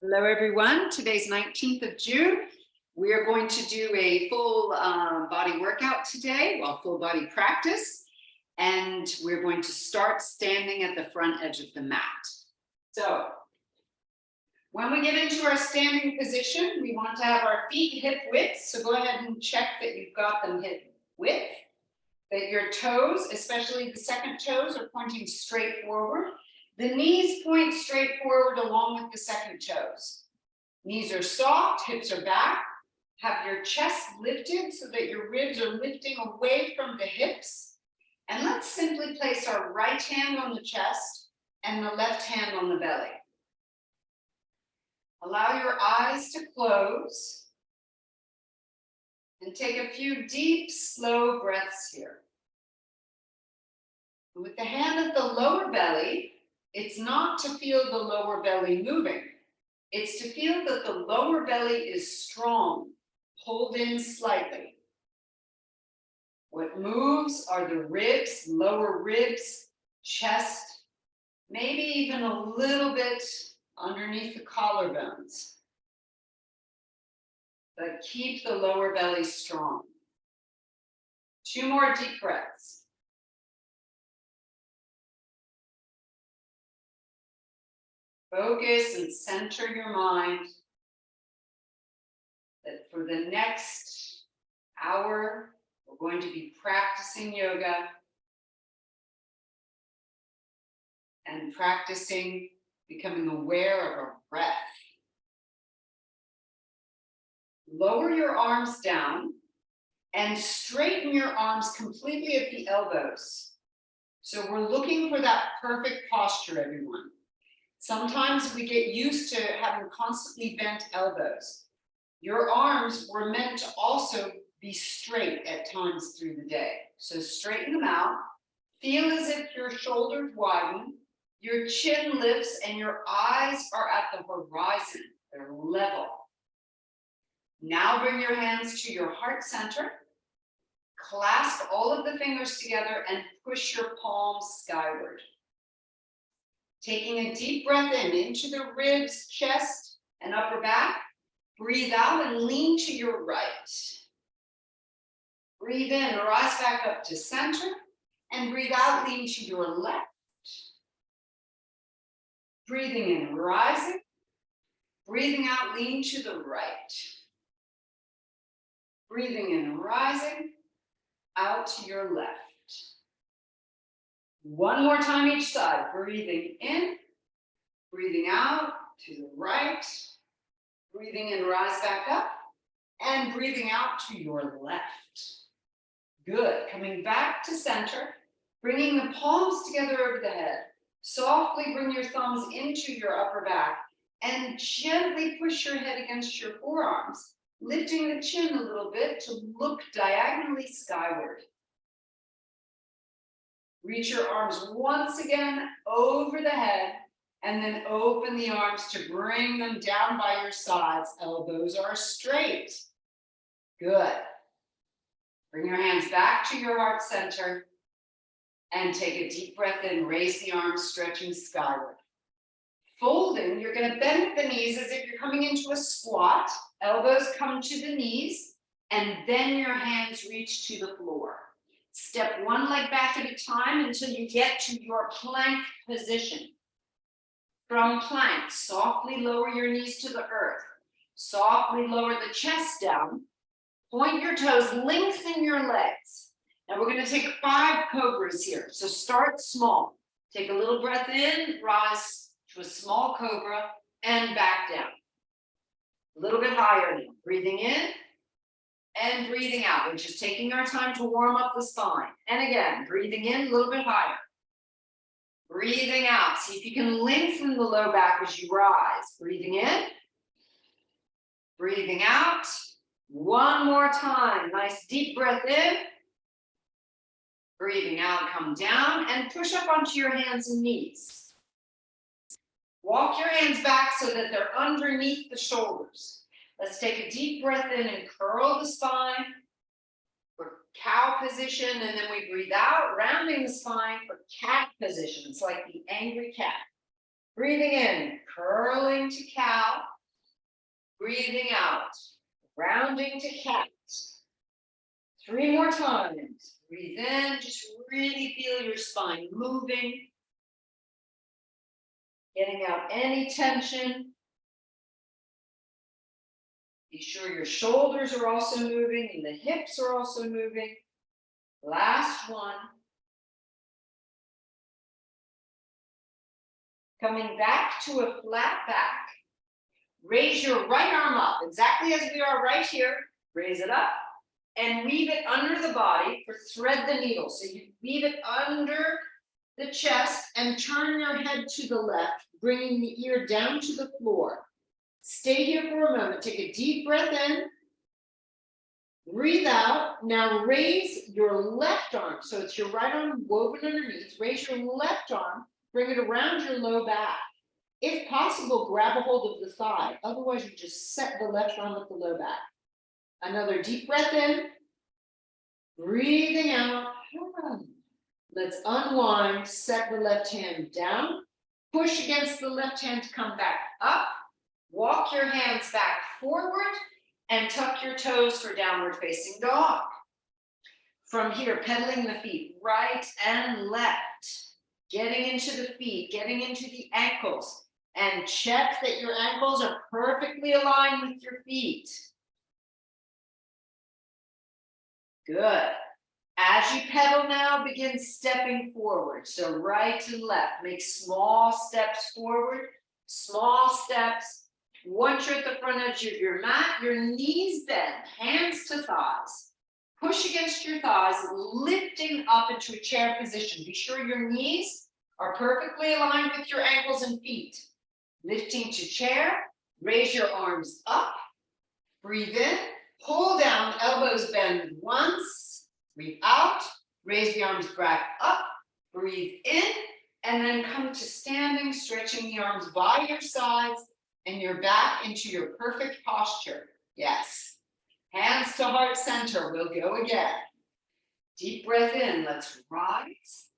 Hello, everyone. Today's 19th of June. We are going to do a full body workout today, well, full body practice. And we're going to start standing at the front edge of the mat. So when we get into our standing position, we want to have our feet hip width. So go ahead and check that you've got them hip width, that your toes, especially the second toes, are pointing straight forward. The knees point straight forward along with the second toes. Knees are soft, hips are back. Have your chest lifted so that your ribs are lifting away from the hips. And let's simply place our right hand on the chest and the left hand on the belly. Allow your eyes to close and take a few deep, slow breaths here. With the hand at the lower belly, it's not to feel the lower belly moving. It's to feel that the lower belly is strong, pulled in slightly. What moves are the ribs, lower ribs, chest, maybe even a little bit underneath the collarbones. But keep the lower belly strong. 2 more deep breaths. Focus and center your mind that for the next hour, we're going to be practicing yoga and practicing becoming aware of our breath. Lower your arms down and straighten your arms completely at the elbows. So we're looking for that perfect posture, everyone. Sometimes we get used to having constantly bent elbows. Your arms were meant to also be straight at times through the day. So straighten them out. Feel as if your shoulders widen, your chin lifts, and your eyes are at the horizon. They're level. Now bring your hands to your heart center. Clasp all of the fingers together and push your palms skyward. Taking a deep breath in into the ribs, chest, and upper back. Breathe out and lean to your right. Breathe in, rise back up to center, and breathe out, lean to your left. Breathing in, rising. Breathing out, lean to the right. Breathing in, rising, out to your left. One more time each side. Breathing in, breathing out to the right. Breathing in, rise back up, and breathing out to your left. Good. Coming back to center, bringing the palms together over the head. Softly bring your thumbs into your upper back and gently push your head against your forearms, lifting the chin a little bit to look diagonally skyward. Reach your arms once again over the head and then open the arms to bring them down by your sides. Elbows are straight. Good. Bring your hands back to your heart center and take a deep breath in. Raise the arms, stretching skyward. Folding, you're going to bend the knees as if you're coming into a squat. Elbows come to the knees, and then your hands reach to the floor. Step one leg back at a time until you get to your plank position. From plank, softly lower your knees to the earth. Softly lower the chest down. Point your toes, lengthen your legs. Now we're going to take 5 cobras here. So start small. Take a little breath in, rise to a small cobra, and back down. A little bit higher now. Breathing in and breathing out. We're just taking our time to warm up the spine. And again, breathing in a little bit higher. Breathing out. See if you can lengthen the low back as you rise. Breathing in. Breathing out. One more time. Nice deep breath in. Breathing out, come down and push up onto your hands and knees. Walk your hands back so that they're underneath the shoulders. Let's take a deep breath in and curl the spine for cow position, and then we breathe out, rounding the spine for cat position. It's like the angry cat. Breathing in, curling to cow, breathing out, rounding to cat. 3 more times. Breathe in, just really feel your spine moving. Getting out any tension. Be sure your shoulders are also moving and the hips are also moving. Last one. Coming back to a flat back. Raise your right arm up, exactly as we are right here. Raise it up and weave it under the body for thread the needle. So you weave it under the chest and turn your head to the left, bringing the ear down to the floor. Stay here for a moment. Take a deep breath in. Breathe out. Now raise your left arm. So it's your right arm woven underneath. Raise your left arm. Bring it around your low back. If possible, grab a hold of the thigh. Otherwise, you just set the left arm at the low back. Another deep breath in. Breathing out. Let's unwind. Set the left hand down. Push against the left hand to come back up. Walk your hands back forward and tuck your toes for downward facing dog. From here, pedaling the feet right and left. Getting into the feet, getting into the ankles. And check that your ankles are perfectly aligned with your feet. Good. As you pedal now, begin stepping forward. So right and left. Make small steps forward, small steps. Once you're at the front edge of your mat, your knees bend, hands to thighs. Push against your thighs, lifting up into a chair position. Be sure your knees are perfectly aligned with your ankles and feet. Lifting to chair, raise your arms up. Breathe in, pull down, elbows bend once. Breathe out, raise the arms back up. Breathe in, and then come to standing, stretching the arms by your sides and your back into your perfect posture. Yes. Hands to heart center. We'll go again. Deep breath in. Let's rise.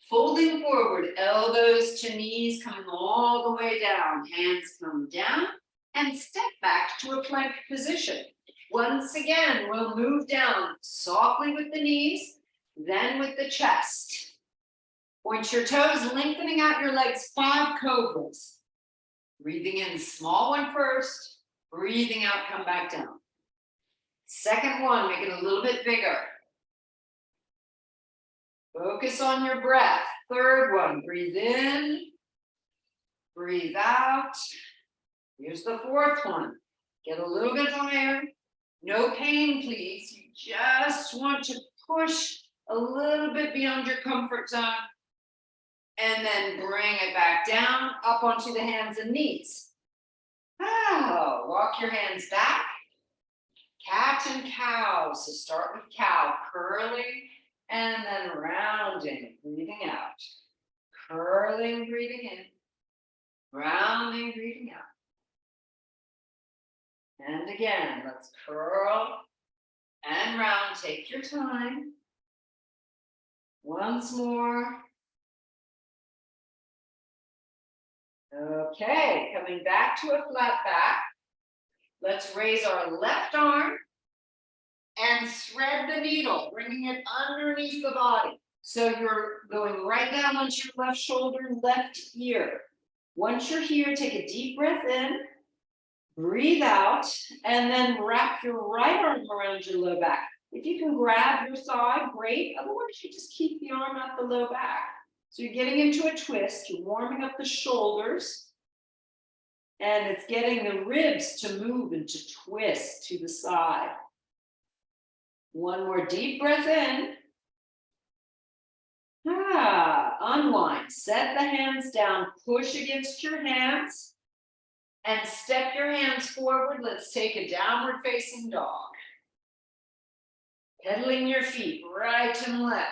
Folding forward, elbows to knees, coming all the way down. Hands come down and step back to a plank position. Once again, we'll move down softly with the knees, then with the chest. Point your toes, lengthening out your legs, 5 cobras. Breathing in, small one first. Breathing out, come back down. Second one, make it a little bit bigger. Focus on your breath. Third one, breathe in. Breathe out. Here's the fourth one. Get a little bit higher. No pain, please. You just want to push a little bit beyond your comfort zone. And then bring it back down, up onto the hands and knees. Walk your hands back. Cat and cow. So start with cow, curling and then rounding, breathing out. Curling, breathing in. Rounding, breathing out. And again, let's curl and round. Take your time. Once more. Okay, coming back to a flat back. Let's raise our left arm and thread the needle, bringing it underneath the body. So you're going right down onto your left shoulder, left ear. Once you're here, take a deep breath in, breathe out, and then wrap your right arm around your low back. If you can grab your thigh, great. Otherwise, you just keep the arm at the low back. So you're getting into a twist, you're warming up the shoulders, and it's getting the ribs to move and to twist to the side. One more deep breath in. Unwind, set the hands down, push against your hands, and step your hands forward. Let's take a downward facing dog. Pedaling your feet right and left.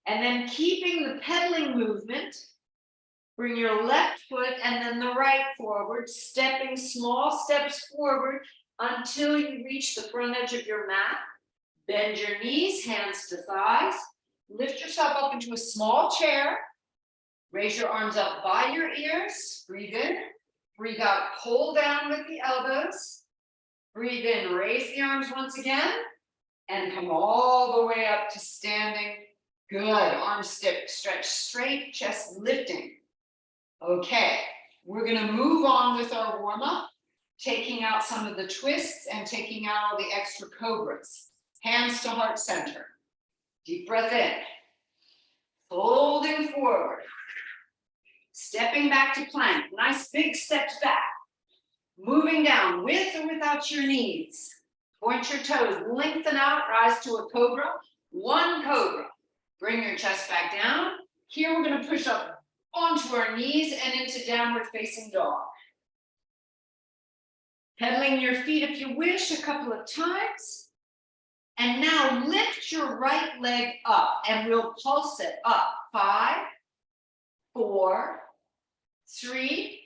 And then keeping the pedaling movement, bring your left foot and then the right forward, stepping small steps forward until you reach the front edge of your mat. Bend your knees, hands to thighs. Lift yourself up into a small chair. Raise your arms up by your ears. Breathe in, Breathe out, pull down with the elbows. Breathe in, raise the arms once again, and come all the way up to standing. Good, arms stretch straight, chest lifting. Okay, we're gonna move on with our warm-up, taking out some of the twists and taking out all the extra cobras. Hands to heart center. Deep breath in. Folding forward. Stepping back to plank. Nice big steps back. Moving down with or without your knees. Point your toes, lengthen out, rise to a cobra. One cobra. Bring your chest back down. Here we're going to push up onto our knees and into downward facing dog. Pedaling your feet if you wish a couple of times. And now lift your right leg up and we'll pulse it up. 5, 4, 3,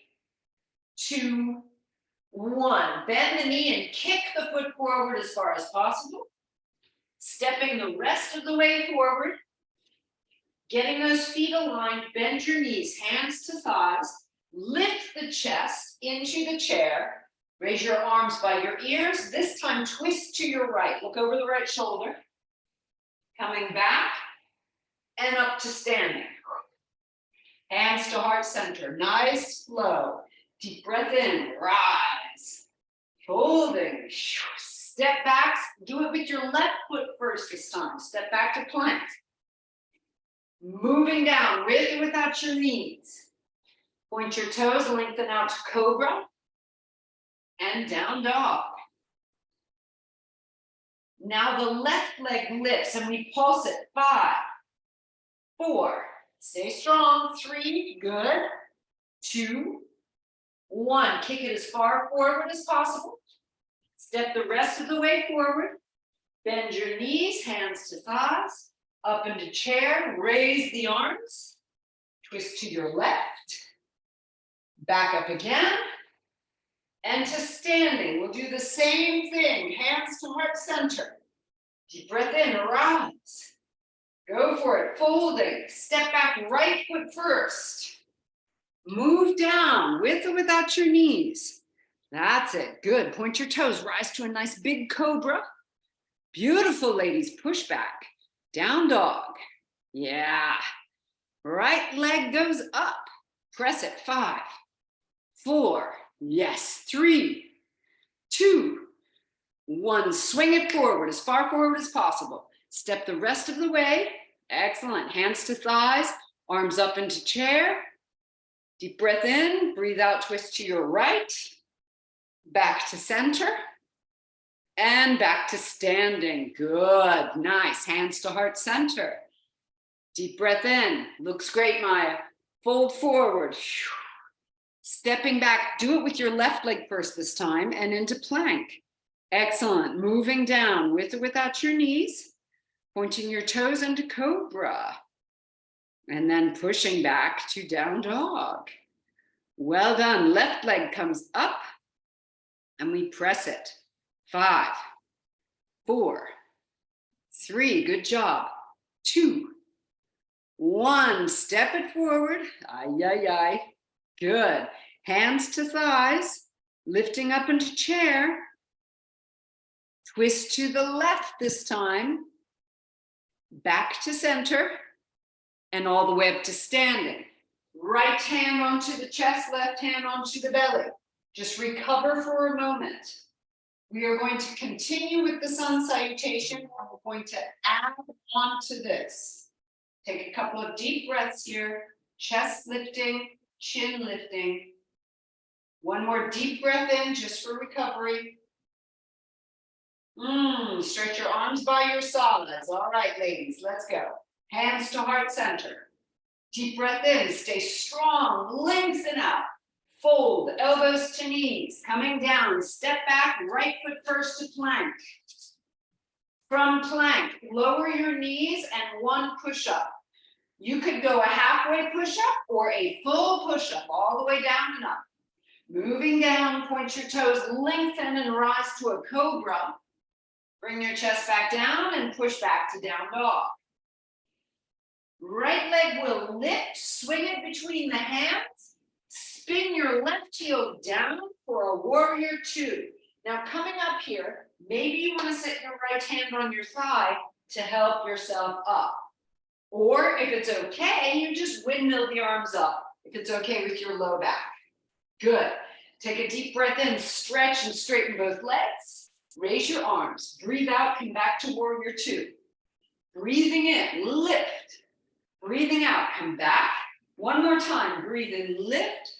2, 1. Bend the knee and kick the foot forward as far as possible. Stepping the rest of the way forward. Getting those feet aligned, bend your knees, hands to thighs. Lift the chest into the chair. Raise your arms by your ears. This time twist to your right. Look over the right shoulder. Coming back and up to standing. Hands to heart center. Nice flow. Deep breath in. Rise. Folding. Step back. Do it with your left foot first this time. Step back to plank. Moving down with or without your knees. Point your toes, lengthen out to cobra. And down dog. Now the left leg lifts and we pulse it. 5, 4, stay strong. 3, good. 2, 1. Kick it as far forward as possible. Step the rest of the way forward. Bend your knees, hands to thighs. Up into chair, raise the arms. Twist to your left. Back up again. And to standing, we'll do the same thing. Hands to heart center. Deep breath in, rise. Go for it, folding. Step back, right foot first. Move down with or without your knees. That's it, good. Point your toes, rise to a nice big cobra. Beautiful, ladies, push back. Down dog. Yeah. Right leg goes up. Press it, 5, 4, yes, 3, 2, 1. Swing it forward, as far forward as possible. Step the rest of the way. Excellent. Hands to thighs, arms up into chair. Deep breath in, breathe out, twist to your right. Back to center. And back to standing. Good, nice. Hands to heart center. Deep breath in. Looks great, Maya. Fold forward. Stepping back, do it with your left leg first this time and into plank. Excellent. Moving down with or without your knees. Pointing your toes into cobra. And then pushing back to down dog. Well done. Left leg comes up and we press it. 5, 4, 3, good job. 2, 1, step it forward. Ay, ay, ay. Good. Hands to thighs, lifting up into chair. Twist to the left this time. Back to center. And all the way up to standing. Right hand onto the chest, left hand onto the belly. Just recover for a moment. We are going to continue with the sun salutation, and we're going to add on to this. Take a couple of deep breaths here, chest lifting, chin lifting. One more deep breath in just for recovery. Stretch your arms by your sides. All right, ladies, let's go. Hands to heart center. Deep breath in, stay strong, lengthen out. Fold, elbows to knees, coming down, step back, right foot first to plank. From plank, lower your knees and 1 push-up. You could go a halfway push-up or a full push-up, all the way down and up. Moving down, point your toes, lengthen and rise to a cobra. Bring your chest back down and push back to down dog. Right leg will lift, swing it between the hands. spin your left heel down for a warrior two. Now coming up here, maybe you want to set your right hand on your thigh to help yourself up. Or if it's okay, you just windmill the arms up, if it's okay with your low back. Good. Take a deep breath in, stretch and straighten both legs. Raise your arms. Breathe out, come back to warrior two. Breathing in, lift. Breathing out, come back. One more time, breathe in, lift.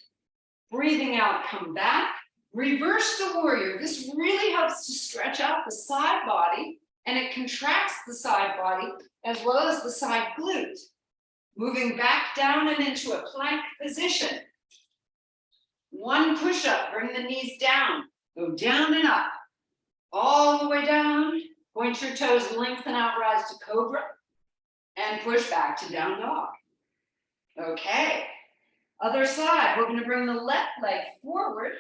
Breathing out, come back. Reverse the warrior. This really helps to stretch out the side body, and it contracts the side body as well as the side glute. Moving back down and into a plank position. One push-up, bring the knees down. Go down and up. All the way down. Point your toes, lengthen out, rise to cobra. And push back to down dog. Okay. Other side, we're going to bring the left leg forward.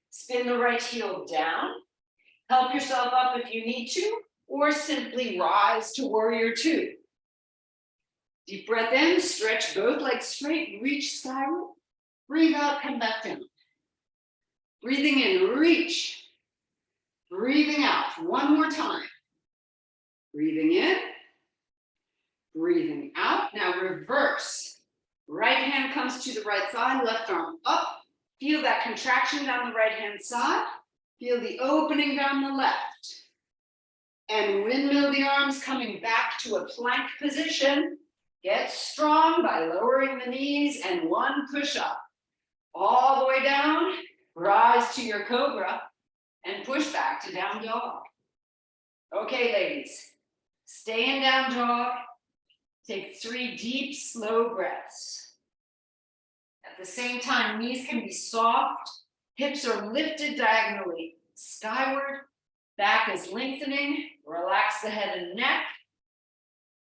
Spin the right heel down. Help yourself up if you need to, or simply rise to warrior two. Deep breath in, stretch both legs straight, reach skyward. Breathe out, come back down. Breathing in, reach. Breathing out, one more time. Breathing in, breathing out. Now reverse. Right hand comes to the right thigh, left arm up. Feel that contraction down the right hand side. Feel the opening down the left. And windmill the arms, coming back to a plank position. Get strong by lowering the knees and one push up. All the way down, rise to your cobra and push back to down dog. Okay, ladies, stay in down dog. Take 3 deep, slow breaths. At the same time, knees can be soft, hips are lifted diagonally skyward, back is lengthening, relax the head and neck.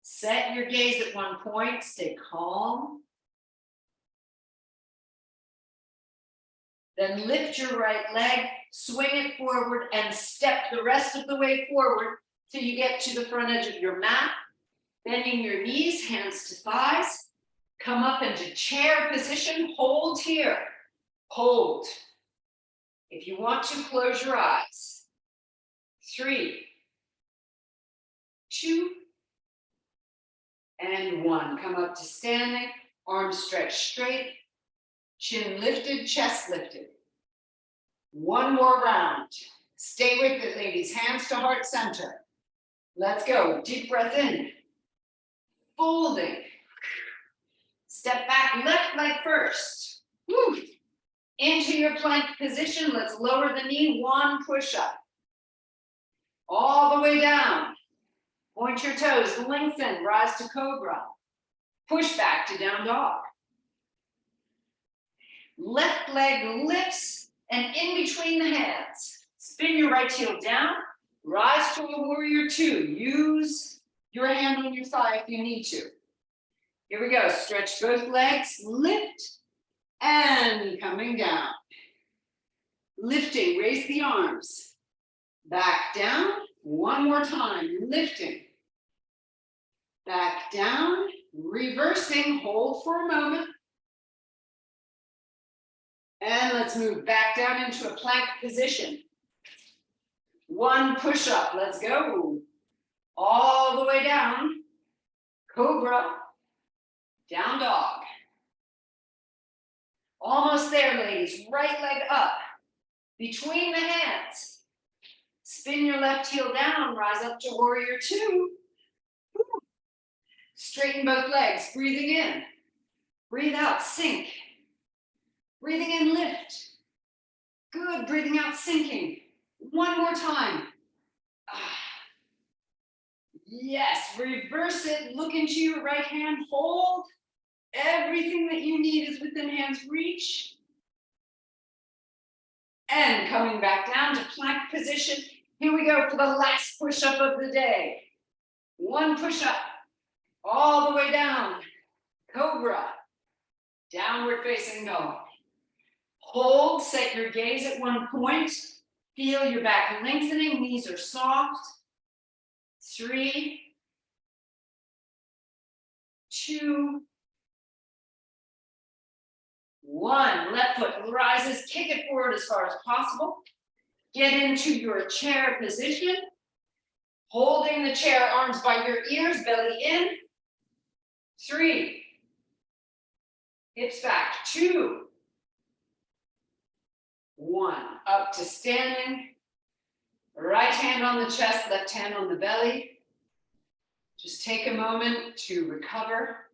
Set your gaze at one point, stay calm. Then lift your right leg, swing it forward, and step the rest of the way forward till you get to the front edge of your mat. Bending your knees, hands to thighs. Come up into chair position, hold here. Hold. If you want to, close your eyes. 3, 2, and 1. Come up to standing, arms stretched straight, chin lifted, chest lifted. One more round. Stay with it, ladies. Hands to heart center. Let's go. Deep breath in. Folding. Step back, left leg first. Woo. Into your plank position. Let's lower the knee. One push up. All the way down. Point your toes, lengthen, rise to cobra. Push back to down dog. Left leg lifts and in between the hands. Spin your right heel down, rise to a warrior two. Use your hand on your thigh if you need to. Here we go, stretch both legs, lift, and coming down. Lifting, raise the arms. Back down, one more time, lifting. Back down, reversing, hold for a moment. And let's move back down into a plank position. One push up, let's go. All the way down, cobra, down dog. Almost there, ladies, right leg up, between the hands. Spin your left heel down, rise up to warrior two. Straighten both legs, breathing in. Breathe out, sink. Breathing in, lift. Good, breathing out, sinking. One more time. Yes, reverse it, look into your right hand, hold. Everything that you need is within hand's reach. And coming back down to plank position. Here we go for the last push-up of the day. One push-up, all the way down. Cobra, downward facing dog. Hold, set your gaze at one point. Feel your back lengthening, knees are soft. 3, 2, 1. Left foot rises, kick it forward as far as possible. Get into your chair position. Holding the chair, arms by your ears, belly in. 3. Hips back. 2. 1. Up to standing. Right hand on the chest, left hand on the belly. Just take a moment to recover.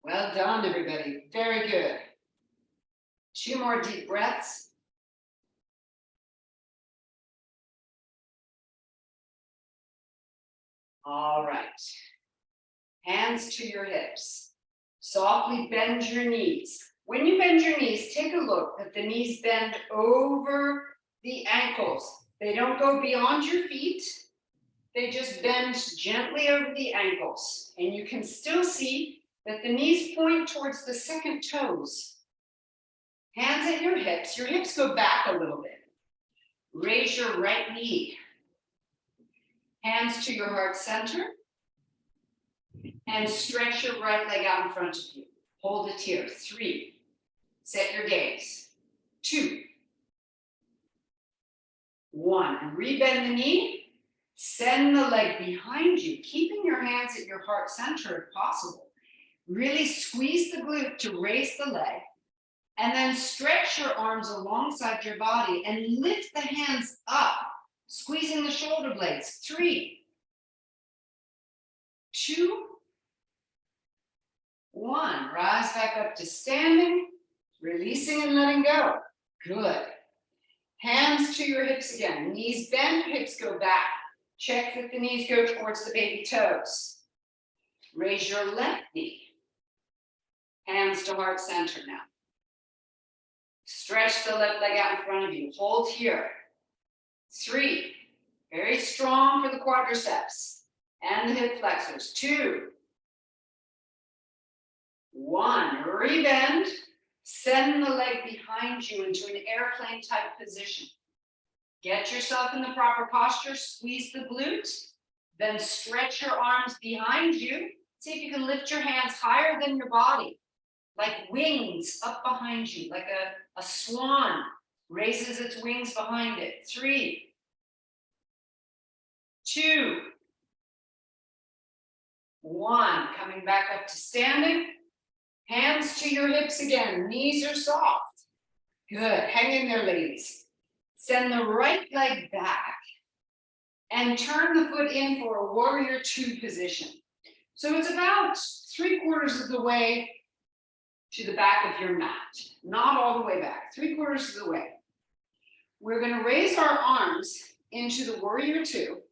Well done, everybody. Very good. 2 more deep breaths. All right. Hands to your hips. Softly bend your knees. When you bend your knees, take a look that the knees bend over the ankles. They don't go beyond your feet. They just bend gently over the ankles. And you can still see that the knees point towards the second toes. Hands at your hips go back a little bit. Raise your right knee. Hands to your heart center. And stretch your right leg out in front of you. Hold it here. 3. Set your gaze. 2. 1. And rebend the knee. Send the leg behind you, keeping your hands at your heart center if possible. Really squeeze the glute to raise the leg. And then stretch your arms alongside your body and lift the hands up, squeezing the shoulder blades. 3. 2. 1. Rise back up to standing, releasing and letting go. Good. Hands to your hips again. Knees bend, hips go back. Check that the knees go towards the baby toes. Raise your left knee. Hands to heart center now. Stretch the left leg out in front of you. Hold here. 3. Very strong for the quadriceps and the hip flexors. 2. 1. Rebend. Send the leg behind you into an airplane type position. Get yourself in the proper posture. Squeeze the glute. Then stretch your arms behind you. See if you can lift your hands higher than your body. Like wings up behind you. Like a swan raises its wings behind it. 3. 2. 1. Coming back up to standing. Hands to your hips again. Knees are soft. Good. Hang in there, ladies. Send the right leg back and turn the foot in for a warrior 2 position. So it's about 3/4 of the way to the back of your mat. Not all the way back, 3/4 of the way. We're going to raise our arms into the warrior 2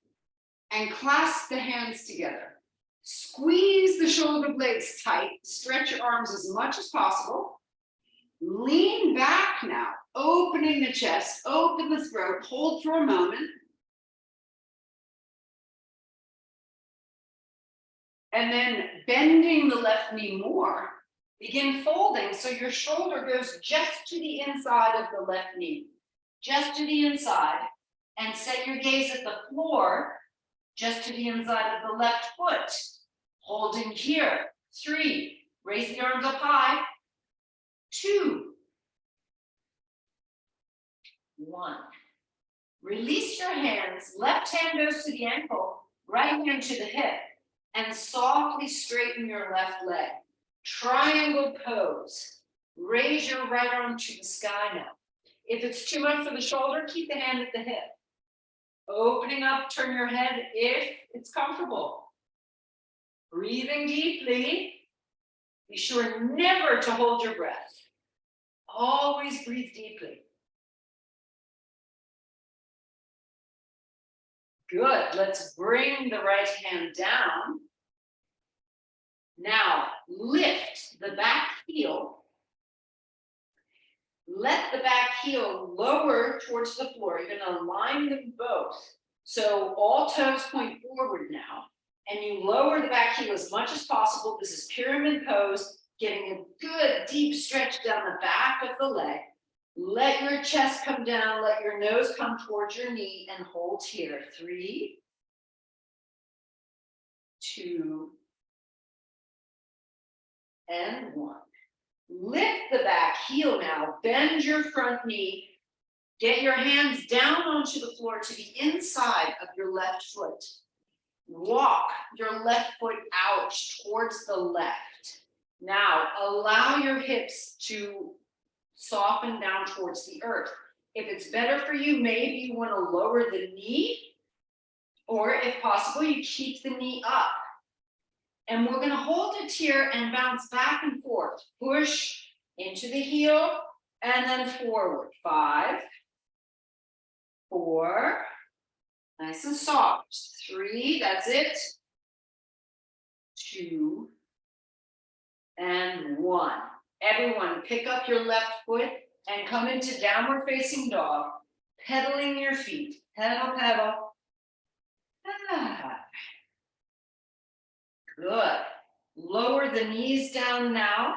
and clasp the hands together. Squeeze the shoulder blades tight. Stretch your arms as much as possible. Lean back now, opening the chest, open the throat, hold for a moment. And then bending the left knee more, begin folding so your shoulder goes just to the inside of the left knee, just to the inside, and set your gaze at the floor, just to the inside of the left foot. Holding here. 3. Raise the arms up high. 2. 1. Release your hands. Left hand goes to the ankle, right hand to the hip, and softly straighten your left leg. Triangle pose. Raise your right arm to the sky now. If it's too much for the shoulder, keep the hand at the hip. Opening up, turn your head if it's comfortable. Breathing deeply. Be sure never to hold your breath. Always breathe deeply. Good. Let's bring the right hand down. Now, lift the back heel. Let the back heel lower towards the floor. You're going to align them both. So all toes point forward now. And you lower the back heel as much as possible. This is pyramid pose, getting a good deep stretch down the back of the leg. Let your chest come down, let your nose come towards your knee, and hold here. 3, 2, and 1. Lift the back heel now, bend your front knee, get your hands down onto the floor to the inside of your left foot. Walk your left foot out towards the left. Now, allow your hips to soften down towards the earth. If it's better for you, maybe you want to lower the knee, or if possible, you keep the knee up. And we're going to hold it here and bounce back and forth. Push into the heel and then forward. 5, 4, nice and soft. 3, that's it. 2, and 1. Everyone, pick up your left foot and come into downward facing dog, pedaling your feet. Pedal, pedal. Ah. Good. Lower the knees down now.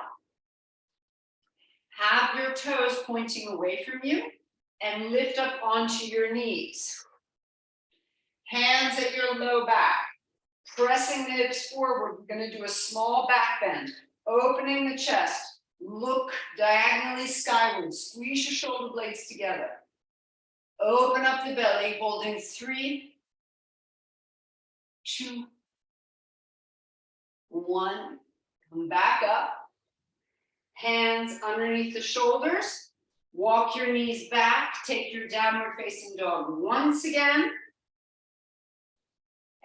Have your toes pointing away from you and lift up onto your knees. Hands at your low back. Pressing the hips forward. We're going to do a small back bend. Opening the chest. Look diagonally skyward. Squeeze your shoulder blades together. Open up the belly, holding 3, 2, 1. Come back up. Hands underneath the shoulders. Walk your knees back. Take your downward facing dog once again.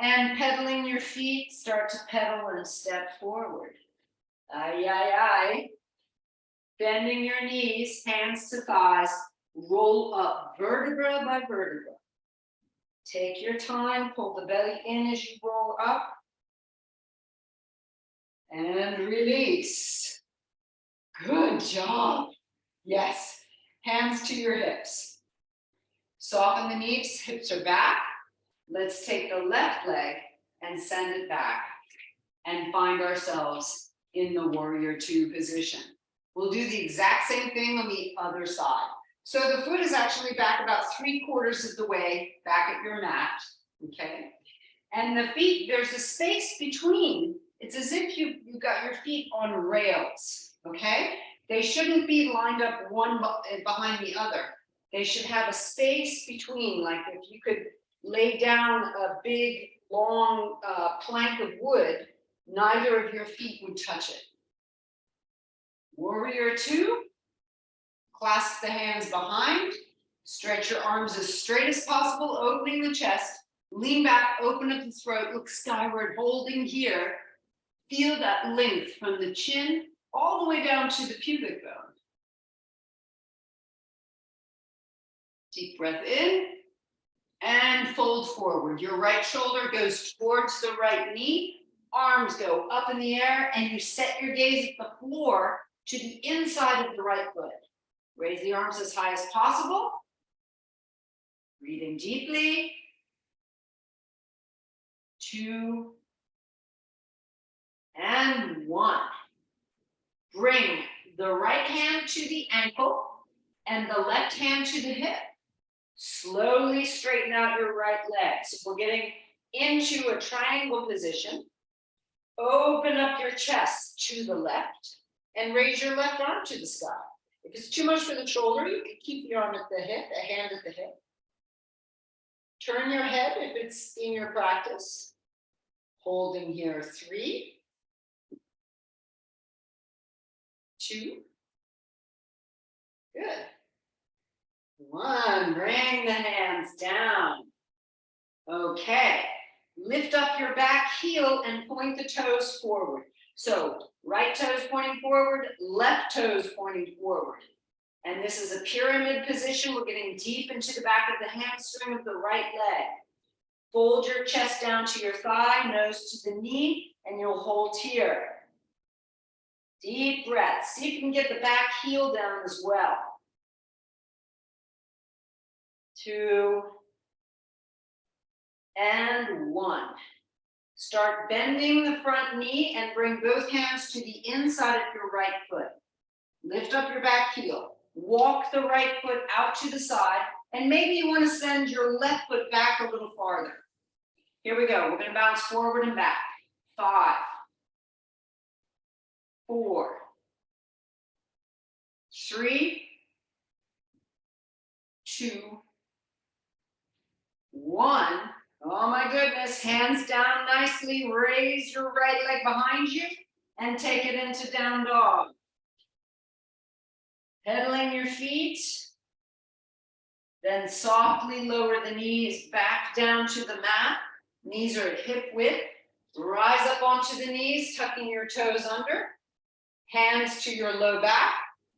And pedaling your feet, start to pedal and step forward. Ay, ay, ay. Bending your knees, hands to thighs. Roll up vertebra by vertebra. Take your time, pull the belly in as you roll up. And release. Good job. Yes. Hands to your hips. Soften the knees, hips are back. Let's take the left leg and send it back and find ourselves in the warrior 2 position. We'll do the exact same thing on the other side. So the foot is actually back about 3/4 of the way back at your mat, okay? And the feet, there's a space between. It's as if you got your feet on rails, okay? They shouldn't be lined up one behind the other. They should have a space between, like if you could lay down a big, long plank of wood, neither of your feet would touch it. Warrior 2, clasp the hands behind, stretch your arms as straight as possible, opening the chest, lean back, open up the throat, look skyward, holding here. Feel that length from the chin all the way down to the pubic bone. Deep breath in and fold forward. Your right shoulder goes towards the right knee, arms go up in the air, and you set your gaze at the floor to the inside of the right foot. Raise the arms as high as possible. Breathing deeply. 2, and 1. Bring the right hand to the ankle and the left hand to the hip. Slowly straighten out your right leg. So we're getting into a triangle position. Open up your chest to the left and raise your left arm to the sky. If it's too much for the shoulder, you can keep the arm at the hip, a hand at the hip. Turn your head if it's in your practice. Holding here, 3, 2, good. 1, bring the hands down. Okay, lift up your back heel and point the toes forward. So right toes pointing forward, left toes pointing forward. And this is a pyramid position. We're getting deep into the back of the hamstring of the right leg. Fold your chest down to your thigh, nose to the knee, and you'll hold here. Deep breath. See if you can get the back heel down as well. 2, and 1. Start bending the front knee and bring both hands to the inside of your right foot. Lift up your back heel. Walk the right foot out to the side, and maybe you want to send your left foot back a little farther. Here we go. We're going to bounce forward and back. 5, 4, 3, 2, 1. Oh my goodness, hands down nicely. Raise your right leg behind you and take it into down dog. Pedaling your feet. Then softly lower the knees back down to the mat. Knees are at hip width. Rise up onto the knees, tucking your toes under. Hands to your low back.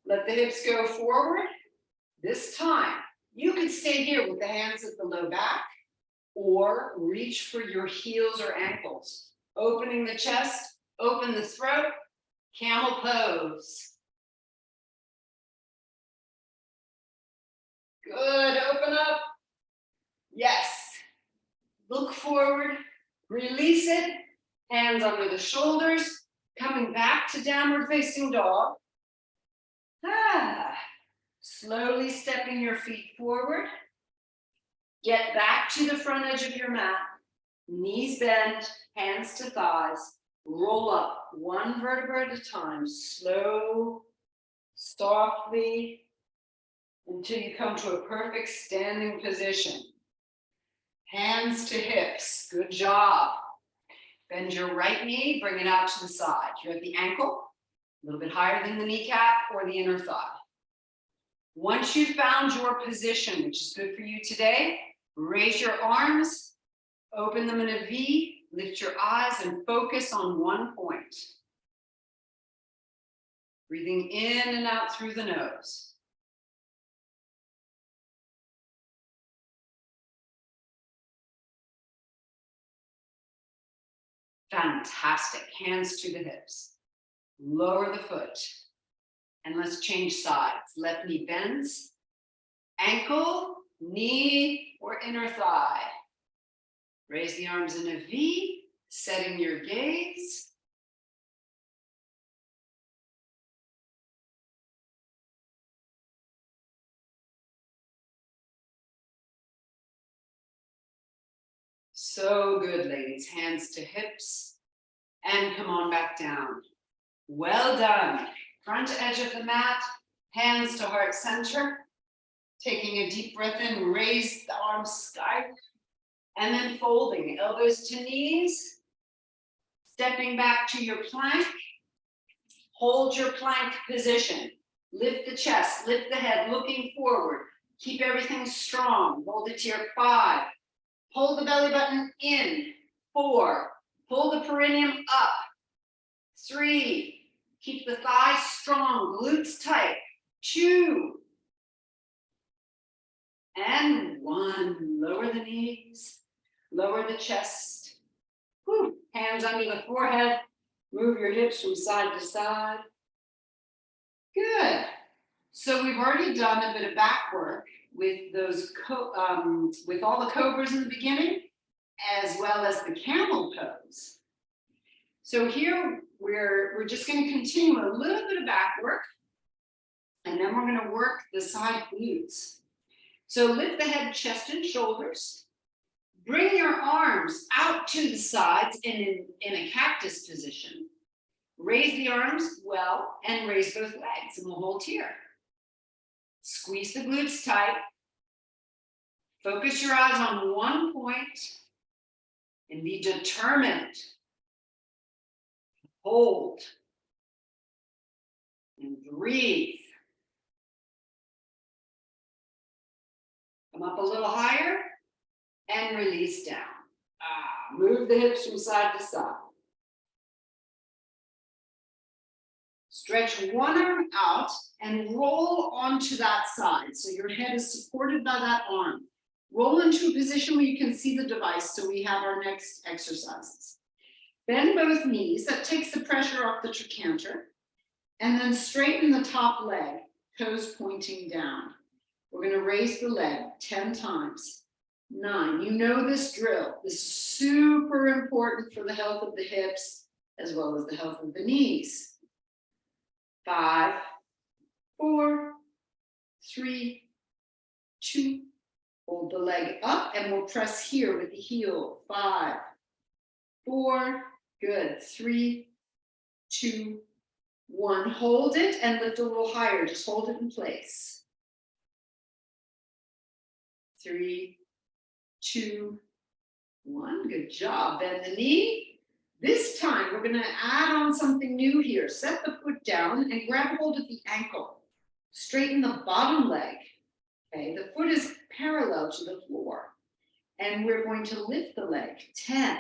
Let the hips go forward. This time, you could stay here with the hands at the low back or reach for your heels or ankles. Opening the chest, open the throat, camel pose. Good, open up. Yes. Look forward, release it, hands under the shoulders, coming back to downward facing dog. Slowly stepping your feet forward. Get back to the front edge of your mat. Knees bent, hands to thighs. Roll up one vertebra at a time. Slow, softly, until you come to a perfect standing position. Hands to hips. Good job. Bend your right knee, bring it out to the side. You're at the ankle, a little bit higher than the kneecap or the inner thigh. Once you've found your position, which is good for you today, raise your arms, open them in a V, lift your eyes and focus on one point. Breathing in and out through the nose. Fantastic. Hands to the hips. Lower the foot. And let's change sides. Left knee bends. Ankle, knee, or inner thigh. Raise the arms in a V, setting your gaze. So good, ladies. Hands to hips. And come on back down. Well done. Front edge of the mat, hands to heart center. Taking a deep breath in, raise the arms skyward. And then folding, elbows to knees. Stepping back to your plank. Hold your plank position. Lift the chest, lift the head, looking forward. Keep everything strong. Hold it to your 5. Pull the belly button in. 4. Pull the perineum up. 3. Keep the thighs strong, glutes tight. 2. And 1. Lower the knees. Lower the chest. Whew. Hands under the forehead. Move your hips from side to side. Good. So we've already done a bit of back work with those with all the cobras in the beginning, as well as the camel pose. So here we're just going to continue a little bit of back work, and then we're going to work the side glutes. So lift the head, chest, and shoulders. Bring your arms out to the sides in a cactus position. Raise the arms well and raise both legs, and we'll hold here. Squeeze the glutes tight. Focus your eyes on one point and be determined. Hold and breathe. Come up a little higher and release down. Move the hips from side to side. Stretch one arm out and roll onto that side. So your head is supported by that arm. Roll into a position where you can see the device, so we have our next exercises. Bend both knees, that takes the pressure off the trochanter, and then straighten the top leg, toes pointing down. We're going to raise the leg 10 times. 9, you know this drill. This is super important for the health of the hips, as well as the health of the knees. 5, 4, 3, 2, hold the leg up, and we'll press here with the heel. 5, 4, good. 3, 2, 1, hold it and lift a little higher. Just hold it in place. 3, 2, 1. Good job. Bend the knee. This time we're going to add on something new here. Set the foot down and grab hold of the ankle. Straighten the bottom leg. Okay, the foot is parallel to the floor. And we're going to lift the leg. 10,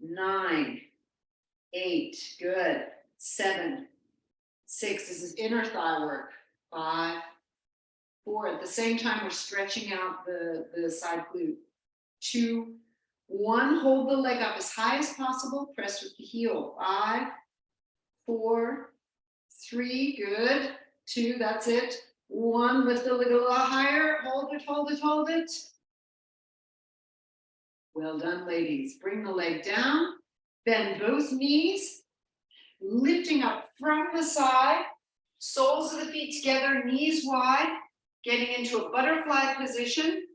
9, 8, good. 7, 6, this is inner thigh work. 5, 4, at the same time we're stretching out the side glute. 2, 1, hold the leg up as high as possible, press with the heel. 5, 4, 3, good. 2, that's it. 1, lift the leg a little higher, hold it, hold it, hold it. Well done, ladies. Bring the leg down, bend both knees, lifting up from the side, soles of the feet together, knees wide, getting into a butterfly position,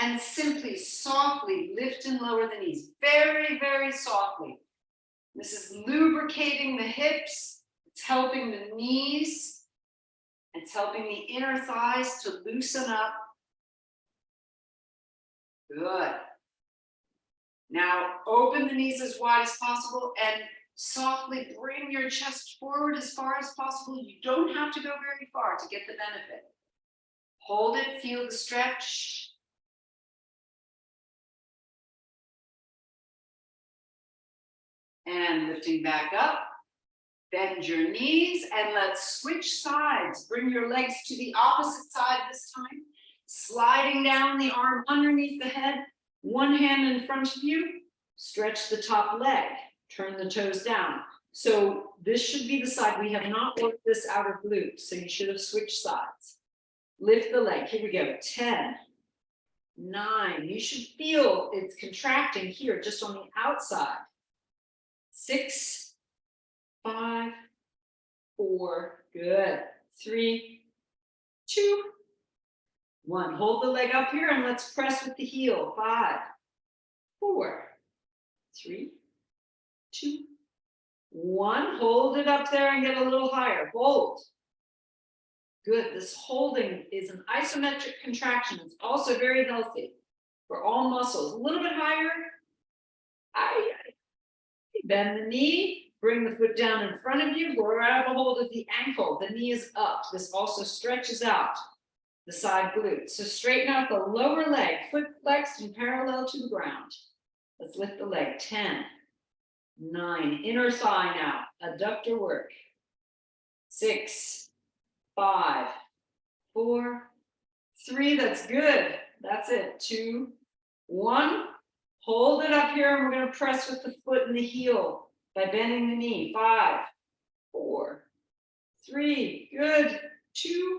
and simply softly lift and lower the knees, very, very softly. This is lubricating the hips, it's helping the knees, it's helping the inner thighs to loosen up. Good. Now open the knees as wide as possible and softly bring your chest forward as far as possible. You don't have to go very far to get the benefit. Hold it, feel the stretch. And lifting back up. Bend your knees and let's switch sides. Bring your legs to the opposite side this time. Sliding down the arm underneath the head. One hand in front of you. Stretch the top leg. Turn the toes down. So this should be the side. We have not worked this outer glute, so you should have switched sides. Lift the leg. Here we go. 10, 9. You should feel it's contracting here, just on the outside. 6, 5, 4. Good. 3, 2, 1. Hold the leg up here and let's press with the heel. 5, 4, 3, 2, 1. Hold it up there and get a little higher. Hold. Good. This holding is an isometric contraction. It's also very healthy for all muscles. A little bit higher. Bend the knee. Bring the foot down in front of you. Grab a hold of the ankle. The knee is up. This also stretches out the side glute. So straighten out the lower leg. Foot flexed and parallel to the ground. Let's lift the leg. 10, 9. Inner thigh now. Adductor work. 6, 5, 4, 3. That's good. That's it. 2, 1. Hold it up here and we're going to press with the foot and the heel by bending the knee. 5, 4, 3. Good. 2,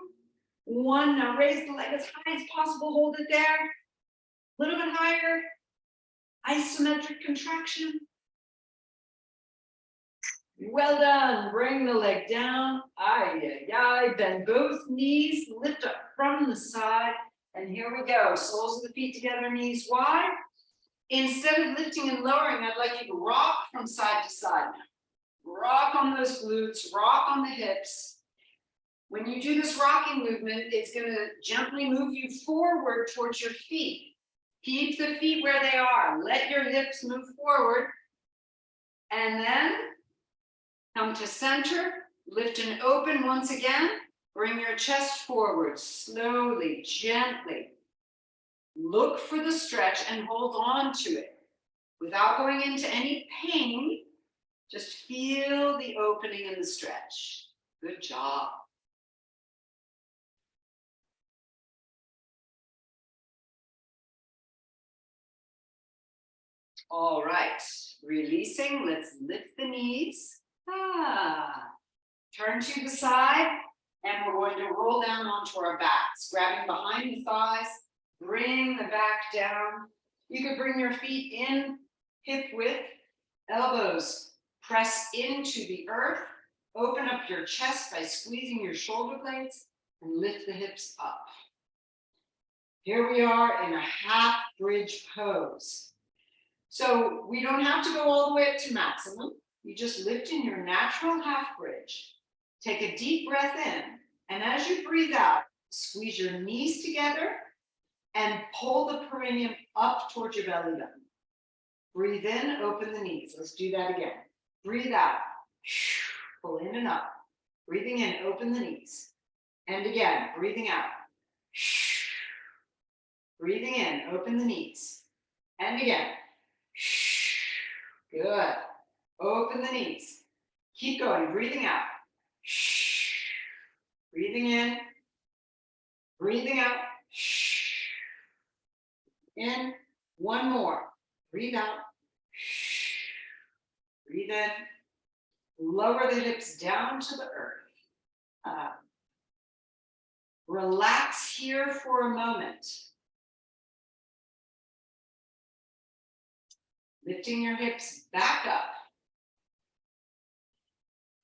1. Now raise the leg as high as possible. Hold it there. A little bit higher. Isometric contraction. Well done. Bring the leg down. Bend both knees. Lift up from the side. And here we go. Soles of the feet together, knees wide. Instead of lifting and lowering, I'd like you to rock from side to side now. Rock on those glutes. Rock on the hips. When you do this rocking movement, it's going to gently move you forward towards your feet. Keep the feet where they are. Let your hips move forward. And then come to center, lift and open once again. Bring your chest forward, slowly, gently. Look for the stretch and hold on to it. Without going into any pain, just feel the opening and the stretch. Good job. All right, releasing, let's lift the knees. Turn to the side, and we're going to roll down onto our backs, grabbing behind the thighs, bring the back down. You could bring your feet in, hip width, elbows press into the earth, open up your chest by squeezing your shoulder blades, and lift the hips up. Here we are in a half bridge pose. So we don't have to go all the way up to maximum. you just lift in your natural half bridge. Take a deep breath in, and as you breathe out, squeeze your knees together and pull the perineum up towards your belly button. Breathe in, open the knees. Let's do that again. Breathe out, pull in and up. Breathing in, open the knees. And again, breathing out. Breathing in, open the knees. And again. Good. Open the knees. Keep going, breathing out. Breathing in. Breathing out. In. One more. Breathe out. Breathe in. Lower the hips down to the earth. Relax here for a moment. Lifting your hips back up.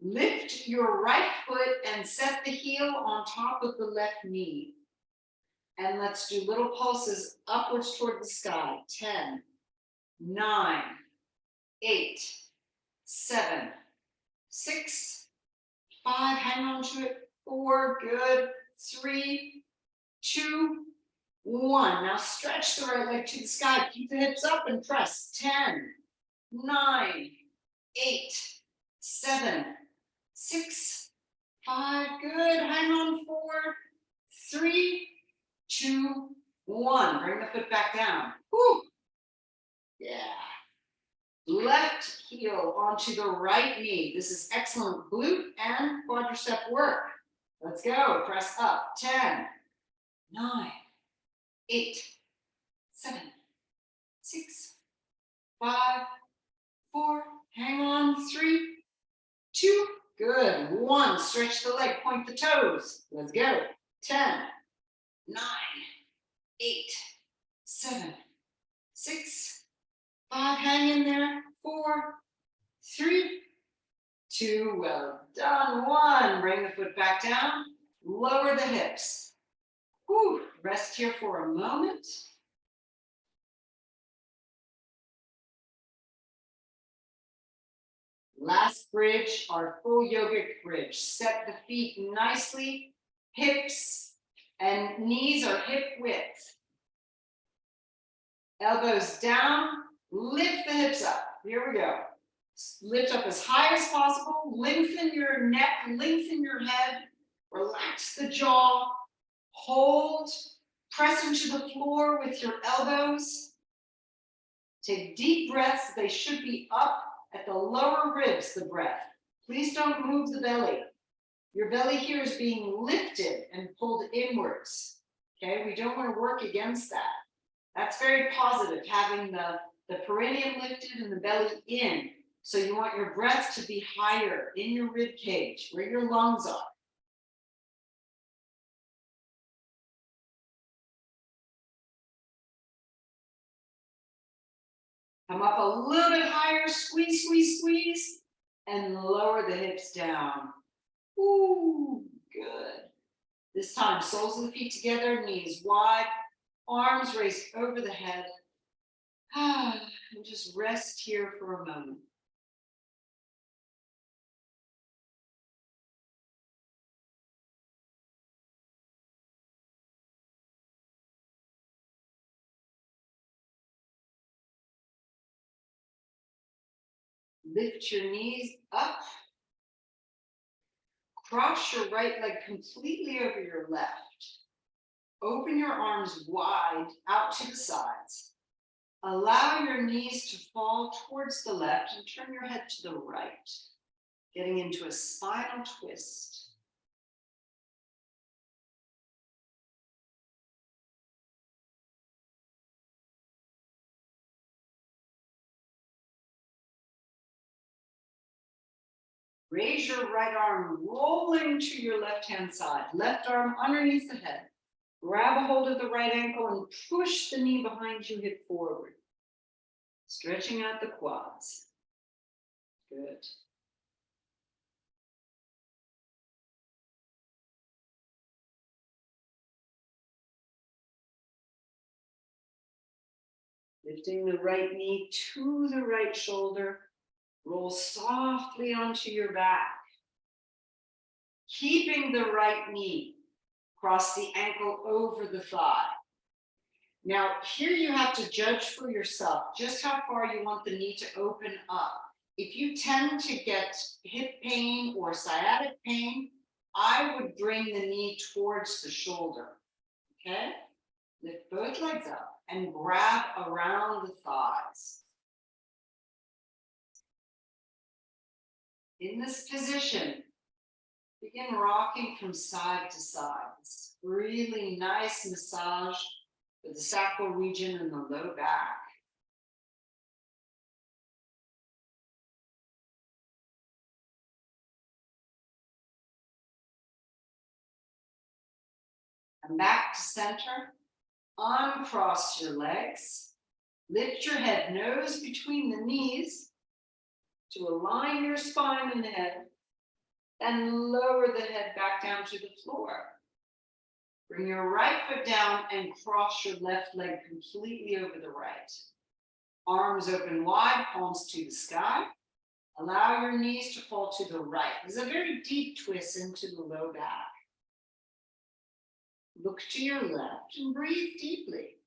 Lift your right foot and set the heel on top of the left knee. And let's do little pulses upwards toward the sky. 10, 9, 8, 7, 6, 5, hang on to it. 4, good. 3, 2, 1. Now stretch the right leg to the sky. Keep the hips up and press. 10, 9, 8, 7, 6, 5. Good. Hang on. 4, 3, 2, 1. Bring the foot back down. Whew. Yeah. Left heel onto the right knee. This is excellent glute and quadricep work. Let's go. Press up. 10, 9, 8, 7, 6, 5, 4. Hang on. 3, 2. Good. 1. Stretch the leg. Point the toes. Let's go. 10, 9, 8, 7, 6, 5. Hang in there. 4, 3, 2. Well done. 1. Bring the foot back down. Lower the hips. Whew. Rest here for a moment. Last bridge, our full yogic bridge. Set the feet nicely. Hips and knees are hip width. Elbows down. Lift the hips up. Here we go. Lift up as high as possible. Lengthen your neck. Lengthen your head. Relax the jaw. Hold. Press into the floor with your elbows. Take deep breaths. They should be up at the lower ribs, the breath. Please don't move the belly. Your belly here is being lifted and pulled inwards. Okay, we don't want to work against that. That's very positive, having the perineum lifted and the belly in. So you want your breath to be higher in your rib cage, where your lungs are. Come up a little bit higher, squeeze, squeeze, squeeze, and lower the hips down. Ooh, good. This time, soles of the feet together, knees wide, arms raised over the head. And just rest here for a moment. Lift your knees up. Cross your right leg completely over your left. Open your arms wide out to the sides. Allow your knees to fall towards the left and turn your head to the right, getting into a spinal twist. Raise your right arm, rolling to your left-hand side. Left arm underneath the head. Grab a hold of the right ankle and push the knee behind you, hip forward. Stretching out the quads. Good. Lifting the right knee to the right shoulder. Roll softly onto your back, keeping the right knee. Cross the ankle over the thigh. Now, here you have to judge for yourself just how far you want the knee to open up. If you tend to get hip pain or sciatic pain, I would bring the knee towards the shoulder. Okay? Lift both legs up and grab around the thighs. In this position, begin rocking from side to side. This really nice massage for the sacral region and the low back. And back to center. Uncross your legs. Lift your head, nose between the knees to align your spine and head. And lower the head back down to the floor. Bring your right foot down and cross your left leg completely over the right. Arms open wide, palms to the sky. Allow your knees to fall to the right. There's a very deep twist into the low back. Look to your left and breathe deeply.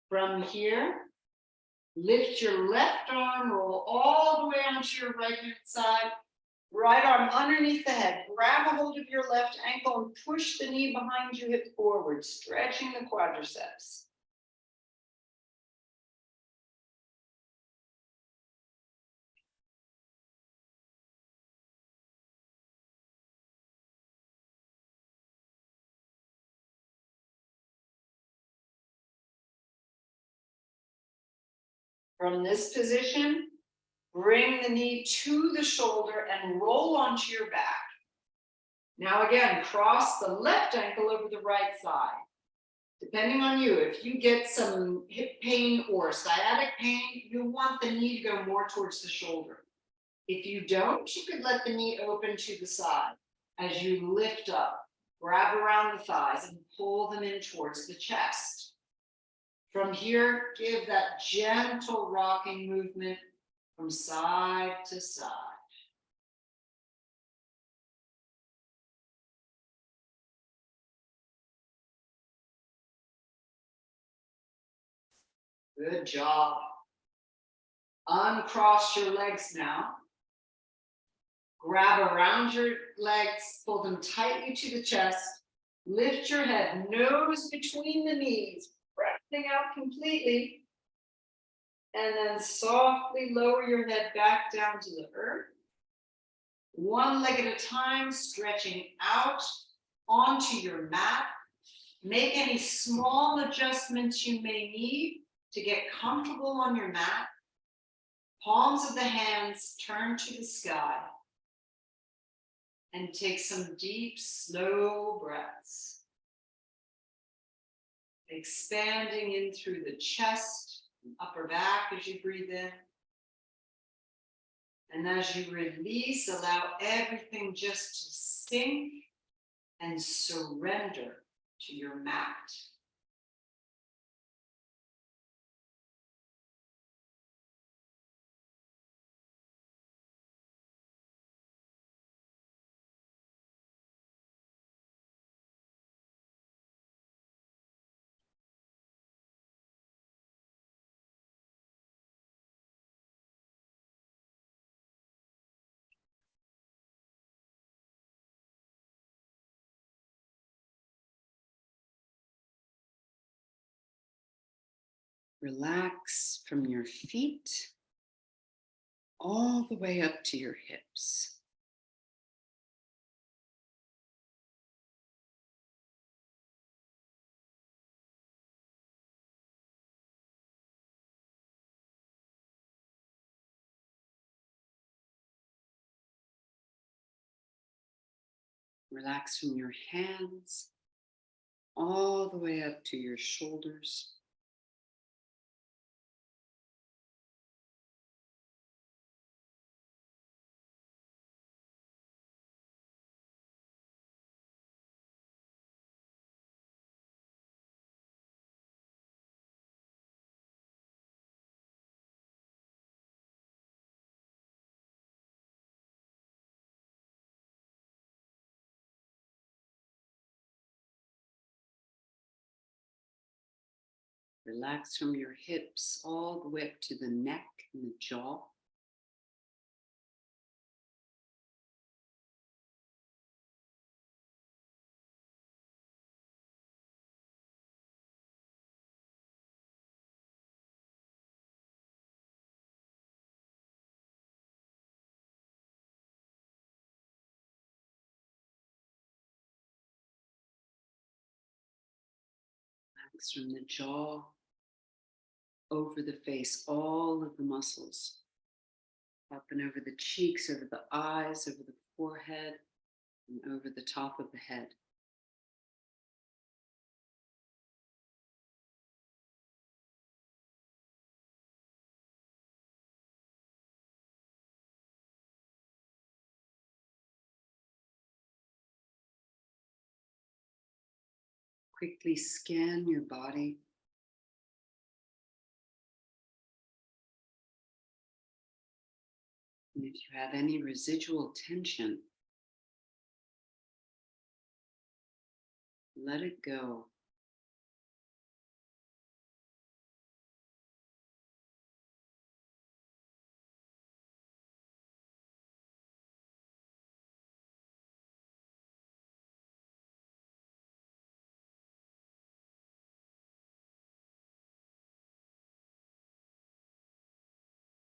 From here, lift your left arm, roll all the way onto your right hand side. Right arm underneath the head. Grab a hold of your left ankle and push the knee behind you, hip forward, stretching the quadriceps. From this position, bring the knee to the shoulder and roll onto your back. Now again, cross the left ankle over the right thigh. Depending on you, if you get some hip pain or sciatic pain, you want the knee to go more towards the shoulder. If you don't, you could let the knee open to the side as you lift up, grab around the thighs and pull them in towards the chest. From here, give that gentle rocking movement from side to side. Good job. Uncross your legs now. Grab around your legs, pull them tightly to the chest. Lift your head, nose between the knees, breathing out completely. And then softly lower your head back down to the earth. One leg at a time, stretching out onto your mat. Make any small adjustments you may need to get comfortable on your mat. Palms of the hands turn to the sky. And take some deep, slow breaths. Expanding in through the chest, and upper back as you breathe in. And as you release, allow everything just to sink and surrender to your mat. Relax from your feet all the way up to your hips. Relax from your hands all the way up to your shoulders. Relax from your hips all the way up to the neck and the jaw. Relax from the jaw over the face, all of the muscles, up and over the cheeks, over the eyes, over the forehead, and over the top of the head. Quickly scan your body. And if you have any residual tension, let it go.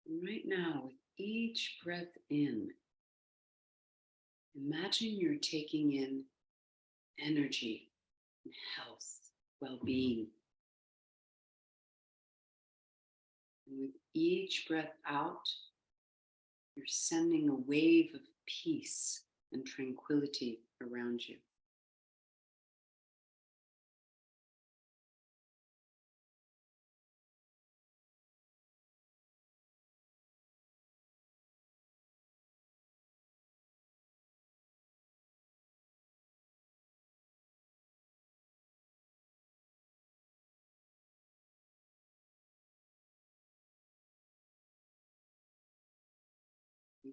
And right now, with each breath in, imagine you're taking in energy and health, well-being. And with each breath out, you're sending a wave of peace and tranquility around you.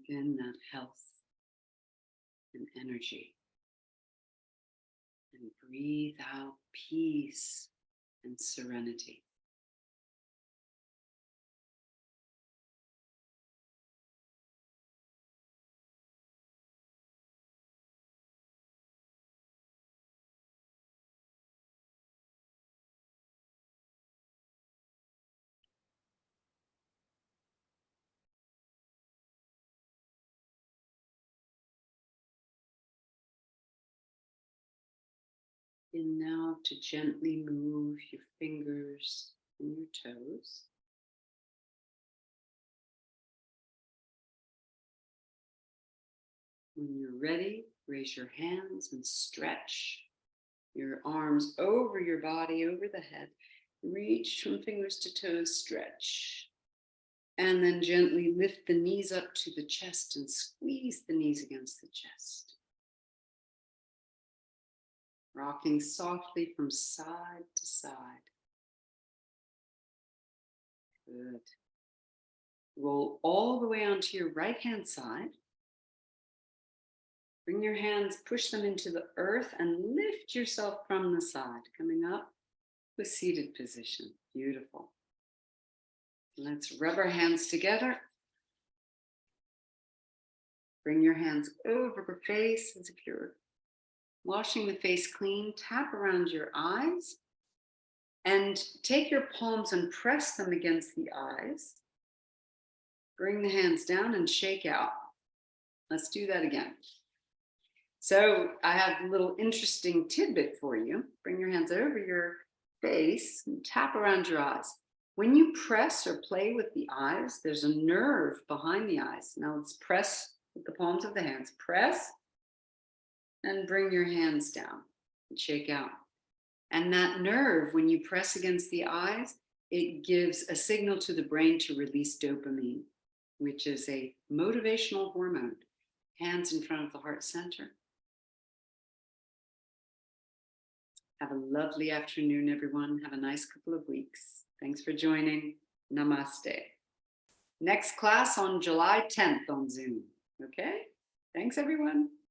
Begin that health and energy. And breathe out peace and serenity. And now to gently move your fingers and your toes. When you're ready, raise your hands and stretch your arms over your body, over the head. Reach from fingers to toes, stretch. And then gently lift the knees up to the chest and squeeze the knees against the chest. Rocking softly from side to side. Good. Roll all the way onto your right hand side. Bring your hands, push them into the earth and lift yourself from the side, coming up to a seated position. Beautiful. Let's rub our hands together. Bring your hands over the face as if you're washing the face clean. Tap around your eyes and take your palms and press them against the eyes. Bring the hands down and shake out. Let's do that again. So I have a little interesting tidbit for you. Bring your hands over your face and tap around your eyes. When you press or play with the eyes, there's a nerve behind the eyes. Now let's press with the palms of the hands. Press and bring your hands down and shake out. And that nerve, when you press against the eyes, it gives a signal to the brain to release dopamine, which is a motivational hormone. Hands in front of the heart center. Have a lovely afternoon, everyone. Have a nice couple of weeks. Thanks for joining. Namaste. Next class on July 10th on Zoom. Okay? Thanks, everyone.